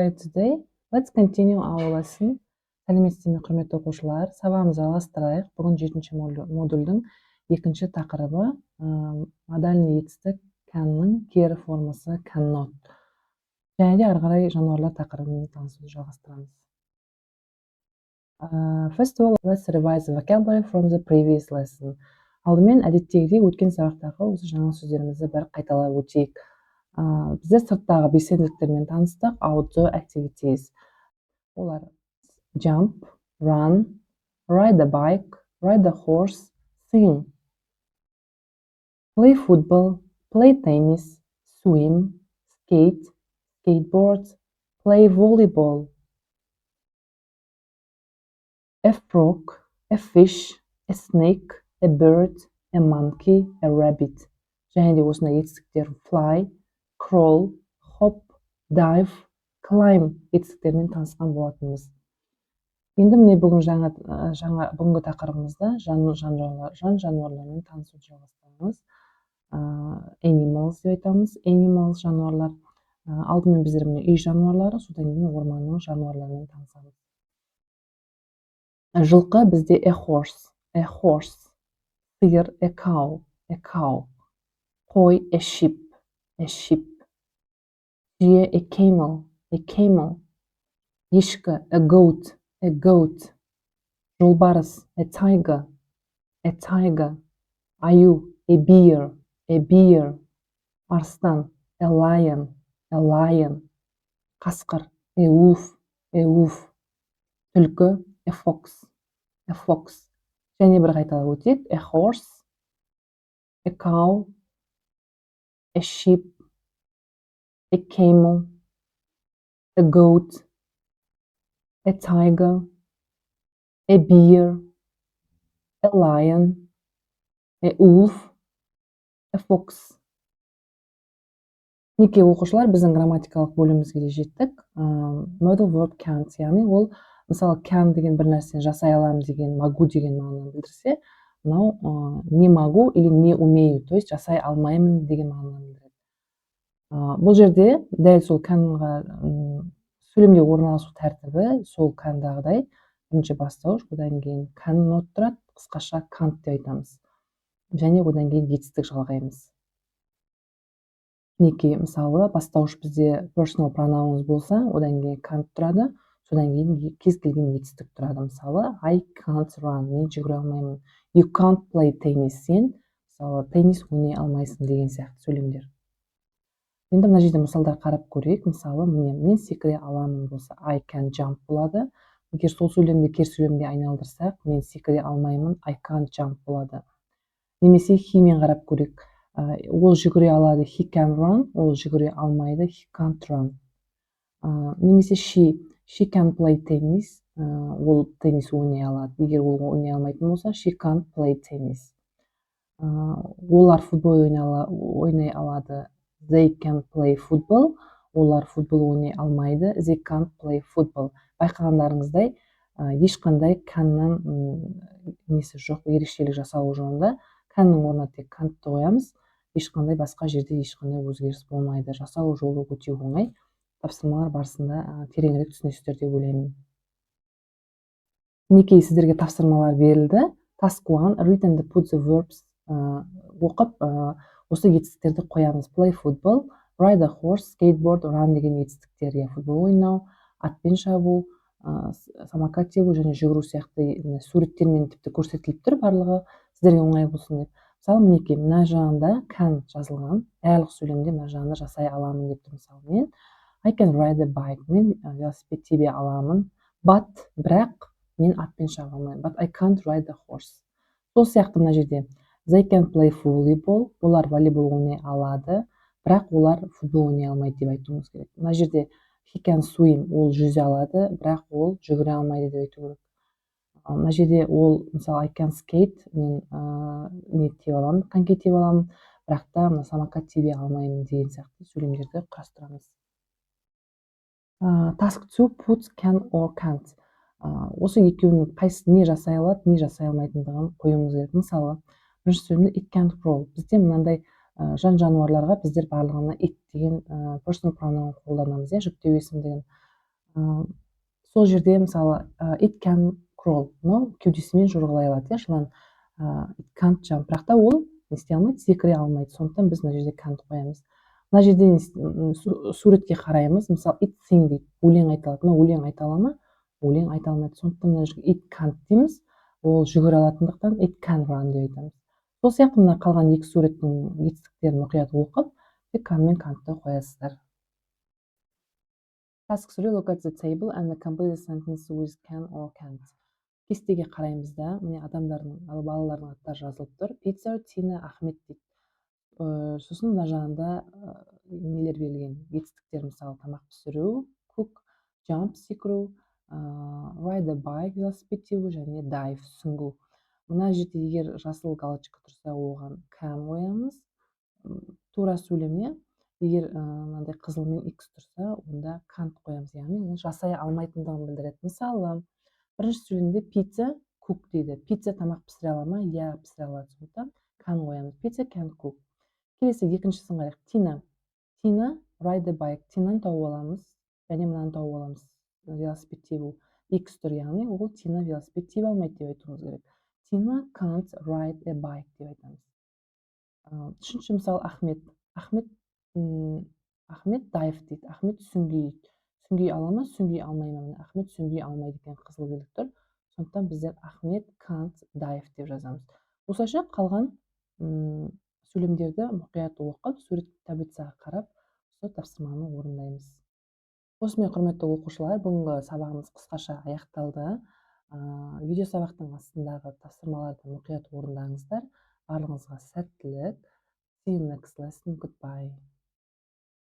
you today? Let's continue our lesson. Сәлеметсіздер ме, құрметті оқушылар? Сабағымызды жалғастырайық. Бүгін 7-ші модульдің екінші тақырыбы модальный етістік canның кері формасы cannot. Және де ары қарай жануарлар тақырыбымен танысуды жалғастырамыз. First of all, let's revise the vocabulary from the previous lesson. Алдымен әдеттегідей өткен сабақтағы осы жаңа сөздерімізді бір қайталап өтейік. Біздер сырттағы белсенділіктермен таныстық. Outdoor activities. Олар jump, run, ride a bike, ride a horse, sing. Play football, play tennis, swim, skate, skateboard, play volleyball. A frog, a fish, a snake, a bird, a monkey, a rabbit. Және де осындай етістіктер fly, crawl, hop, dive, climb етістіктермен танысқан болатынбыз. Енді міне бүгін бүгінгі тақырыбымызда жан жануарлармен танысуды жалғастырамыз. Animals деп айтамыз. Animals жануарлар. Алдымен біздер міне үй жануарлары, содан кейін орманның жануарларымен танысамыз. Жылқы бізде a horse, сиыр a cow, қой a sheep, түйе a camel, ешкі a goat, жолбарыс a tiger, аю a bear, арыстан a lion, қасқыр a wolf, түлкі a fox. Және бір қайталап өтейік. A horse, a cow, a sheep, a camel, a goat, a tiger, a bear, a lion, a wolf, a fox. Неке оқушылар, біздің грамматикалық бөлімімізге де жеттік. Modal verb can't, яғни ол мысалы can деген бір нәрсені жасай аламын деген, могу деген мағынаны білдірсе, мынау не могу или не умею, то есть жасай алмаймын деген мағынаны білдіреді. Бұл жерде дәл сол canға сөйлемде орналасу тәртібі сол can'дағыдай бірінші бастауыш, одан кейін cannot тұрады, қысқаша can't деп айтамыз. Және одан кейін етістік жалғаймыз. Неке мысалы бастауыш бізде personal pronounымыз болса, одан кейін can't тұрады, содан кейін кез келген етістік тұрады. Мысалы I can't run, мен жүгіре алмаймын. You can't play tennis, сен мысалы теннис ойнай алмайсың деген сияқты сөйлемдер. Енді мына жерде мысалдар қарап көрейік. Мысалы мен секіре аламын болса I can jump болады. Егер сол сөйлемді кер сөйлемге айналдырсақ, мен секіре алмаймын, I can't jump болады. Немесе he-мен қарап көрейік. Ол жүгіре алады, he can run, ол жүгіре алмайды, he can't run. Немесе she can play tennis, ол теннис ойнай алады. Егер ол ойнай алмайтын болса, she can't play tennis. Олар футбол ойнай алады, they can play football, олар футбол ойнай алмайды, they can't play football. Байқағандарыңыздай, ешқандай canнан несі жоқ, ерекшелік жасау жолында canның орнына тек can'ты қоямыз, ешқандай басқа жерде ешқандай өзгеріс болмайды. Жасау жолы өте оңай. Тапсырмалар барысында тереңірек түсінесіздер деп ойлаймын. Мінекей сіздерге тапсырмалар берілді. Task 1, read and put the verbs оқып, осы етістіктерді қоямыз. Play football, ride a horse, skateboard, run деген етістіктерге футбол ойнау, атпен шабу, самокат тебу және жүгіру сияқты суреттермен тіпті көрсетіліп тұр барлығы, сіздерге оңай болсын деп. Мысалы, мінекей мына жағында can жазылған, барлық сөйлемде мына жағында жасай аламын деп тұр. Мысалы, мен I can ride a bike, мен велосипед тебе аламын, бірақ мен атпен шаба алмаймын. But I can't ride a horse. Сол сияқты мына жерде they can play volleyball, олар волейбол ойнай алады, бірақ олар футбол ойнай алмайды деп айтуымыз керек. Мына жерде he can swim, ол жүзе алады, бірақ ол жүгіре алмайды деп айту керек. Мына жерде ол, мысалы, I can skate, мен не тебе аламын, коньки тебе аламын, бірақ та самокат тебе алмаймын деген сияқты сөйлемдерді құрастырамыз. Task 2, put can or can't. Осы екеуінің қайсысы не жасай алады, не жасай алмайтындығын қоюымыз керек. Мысалы, бірінші сөйлемде it can't crawl. Бізде мынандай жан жануарларға біздер барлығына it деген personal pronoun қолданамыз, жүктеу есім деген. сол жерде мысалы it can crawl, кеудесімен жорғалай алады, жылан. It can't jump, бірақ та ол не істей алмайды, секіре алмайды. Сондықтан біз мына жерде can't қоямыз. Мына жерде суретке қараймыз, мысалы it sing дейді, өлең айта алады. Мына өлең айта ала ма? Өлең айта алмайды. Сондықтан мына жерге it can't дейміз, ол жүгіре алатындықтан it can run деп айтамыз. Сол сияқты мына қалған екі суреттің жетістіктерін мұқият оқып, can мен can'тты қоясыздар. Task 3, look at the table and complete the sentence with can or can't. Кестеге қараймыз да, міне балалардың аттары жазылып тұр. Пицца, Тина, Ахмет дейді. Сосын мына жағында нелер берілген, жетістіктер, мысалы тамақ пісіру, cook, jump, секіру, ride a bike, велосипед тебу және dive, сүңгу. Мына жерде егер жасыл галочка тұрса, оған can қоямыз. Тура сөйлеме. Егер мынандай қызылмен x тұрса, онда can't қоямыз, яғни ол жасай алмайтындығын білдіреді. Мысалы, бірінші сөйлемде pizza cook дейді. Pizza тамақ пісіре ала ма? Иә, пісіре алады. Сондықтан can қоямыз. Pizza can cook. Келесі екіншісін қарайық. Tina ride a bike. Тинаны тауып аламыз, және мынаны тауып аламыз. Велосипед тебу. X тұр, яғни ол Тина велосипед тебе алмайды деп айтуымыз керек. Tina can't ride a bike деп айтамыз. Үшінші мысал Ахмет. Ахмет dive дейді. Ахмет сүңги ала ма? Сүңги алмай ма? Ахмет сүңги алмайды екен, қызыл белгі тұр. Сондықтан біздер Ахмет can't dive деп жазамыз. Осылайша қалған сөйлемдерді мұқият оқып, сурет таблицаға қарап, сол тапсырманы орындаймыз. Осымен, құрметті оқушылар, бүгінгі сабағымыз қысқаша аяқталды. Видео сабақтың астындағы тапсырмаларды мұқият орындаңыздар. Барлығыңызға сәттілік. See you next lesson. Goodbye.